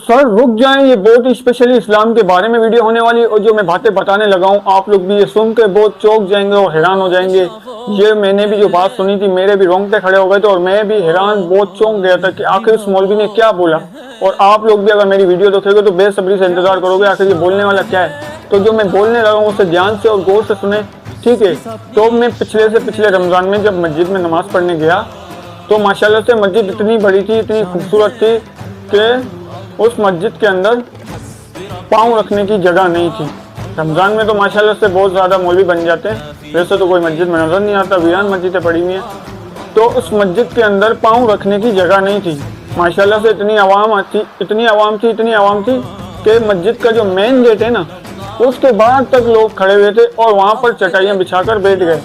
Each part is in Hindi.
सर रुक जाएं, ये बहुत ही स्पेशली इस्लाम के बारे में वीडियो होने वाली है और जो मैं बातें बताने लगा हूँ आप लोग भी ये सुन के बहुत चौंक जाएंगे और हैरान हो जाएंगे। ये मैंने भी जो बात सुनी थी मेरे भी रोंगटे खड़े हो गए थे और मैं भी हैरान बहुत चौंक गया था कि आखिर उस मौलवी ने क्या बोला। और आप लोग भी अगर मेरी वीडियो देखेंगे तो बेसब्री से इंतजार करोगे आखिर ये बोलने वाला क्या है। तो जो मैं बोलने लगा हूँ उसे ध्यान से और गौर से सुने, ठीक है। तो मैं पिछले रमज़ान में जब मस्जिद में नमाज़ पढ़ने गया तो माशाल्लाह से मस्जिद इतनी बड़ी थी, इतनी खूबसूरत थी कि उस मस्जिद के अंदर पाँव रखने की जगह नहीं थी। रमज़ान में तो माशाल्लाह से बहुत ज़्यादा मौलवी बन जाते हैं, वैसे तो कोई मस्जिद में नज़र नहीं आता, वीरान मस्जिदें पड़ी हुई हैं। तो उस मस्जिद के अंदर पाँव रखने की जगह नहीं थी। माशाल्लाह से इतनी आवाम थी कि मस्जिद का जो मेन गेट है ना उसके बाहर तक लोग खड़े हुए थे और वहाँ पर चटाइयाँ बिछाकर बैठ गए।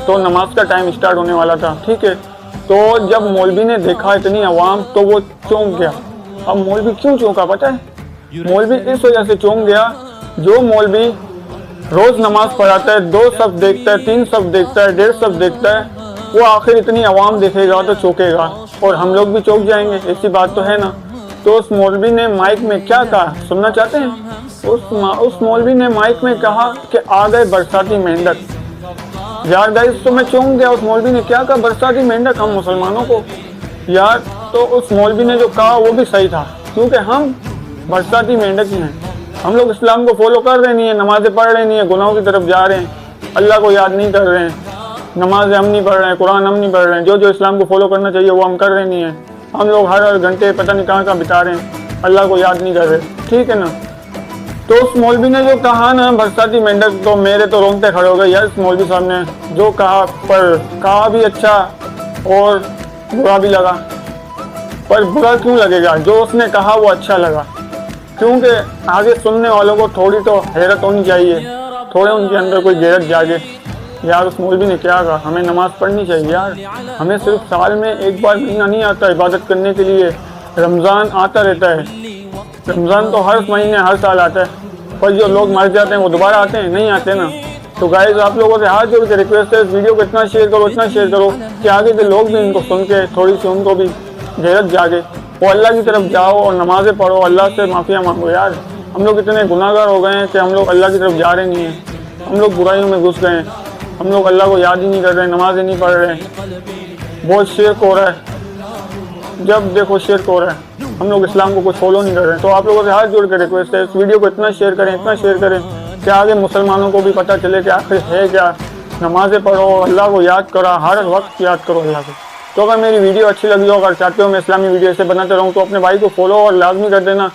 तो नमाज का टाइम स्टार्ट होने वाला था, ठीक है। तो जब मौलवी ने देखा इतनी आवाम तो वो चौंक गया। अब मौलवी क्यों चौंका पता है? मौलवी इस वजह से चौंक गया, जो मौलवी रोज नमाज पढ़ाता है, 2 शब्द देखता है, 3 शब्द देखता है, 1.5 शब्द देखता है, वो आखिर इतनी आवाम देखेगा तो चौंकेगा और हम लोग भी चौंक जाएंगे, ऐसी बात तो है ना। तो उस मौलवी ने माइक में क्या कहा सुनना चाहते हैं? उस मौलवी ने माइक में कहा कि आ गए बरसाती मेंढक। यार गाइस, तो मैं चौंक गया। उस मौलवी ने क्या कहा? बरसाती मेंढक हम मुसलमानों को। यार तो उस मौलवी ने जो कहा वो भी सही था, क्योंकि हम बरसाती मेंढक ही हैं। हम लोग इस्लाम को फॉलो कर रहे नहीं है, नमाज़ें पढ़ रहे नहीं है, गुनाहों की तरफ जा रहे हैं, अल्लाह को याद नहीं कर रहे हैं, नमाज़ें हम नहीं पढ़ रहे हैं, कुरान हम नहीं पढ़ रहे हैं, जो इस्लाम को फॉलो करना चाहिए वो हम कर रहे नहीं है। हम लोग हर घंटे पता नहीं कहाँ बिता रहे हैं, अल्लाह को याद नहीं कर रहे, ठीक है ना। तो उस मौलवी ने जो कहा ना बरसाती मेंढक, तो मेरे तो रोंगटे खड़े हो गए यार। इस मौलवी साहब ने जो कहा, पर कहा भी अच्छा और बुरा भी लगा। पर बुरा क्यों लगेगा? जो उसने कहा वो अच्छा लगा, क्योंकि आगे सुनने वालों को थोड़ी तो हैरत होनी चाहिए, थोड़े उनके अंदर कोई गैरत जागे। यार उस मौलवी ने क्या कहा? हमें नमाज़ पढ़नी चाहिए यार। हमें सिर्फ साल में एक बार महीना नहीं आता इबादत करने के लिए, रमज़ान आता रहता है। रमज़ान तो हर महीने हर साल आता है, पर जो लोग मर जाते हैं वो दोबारा आते हैं? नहीं आते ना। तो गाइस आप लोगों से हाथ जोड़ के रिक्वेस्ट है, इस वीडियो को इतना शेयर करो कि आगे के लोग भी इनको सुन के थोड़ी सी उनको भी गैरत जागे, वो अल्लाह की तरफ जाओ और नमाज़ें पढ़ो, अल्लाह से माफ़िया मांगो। यार हम लोग इतने गुनाहगार हो गए हैं कि हम लोग अल्लाह की तरफ जा रहे नहीं हैं, हम लोग बुराइयों में घुस गए हैं, हम लोग अल्लाह को याद ही नहीं कर रहे, नमाज़ें नहीं पढ़ रहे हैं। बहुत शिर्क हो रहा है, जब देखो शिर्क हो रहा है, हम लोग इस्लाम को कुछ फॉलो नहीं कर रहे हैं। तो आप लोगों से हाथ जोड़ के रिक्वेस्ट है, इस वीडियो को इतना शेयर करें कि आगे मुसलमानों को भी पता चले कि आखिर है क्या। नमाज़ें पढ़ो, अल्लाह को याद करो, हर वक्त याद करो अल्लाह को। तो अगर मेरी वीडियो अच्छी लगी हो, अगर चाहते हो मैं इस्लामी वीडियो ऐसे बनाते रहूँ तो अपने भाई को फॉलो और लाजमी कर देना।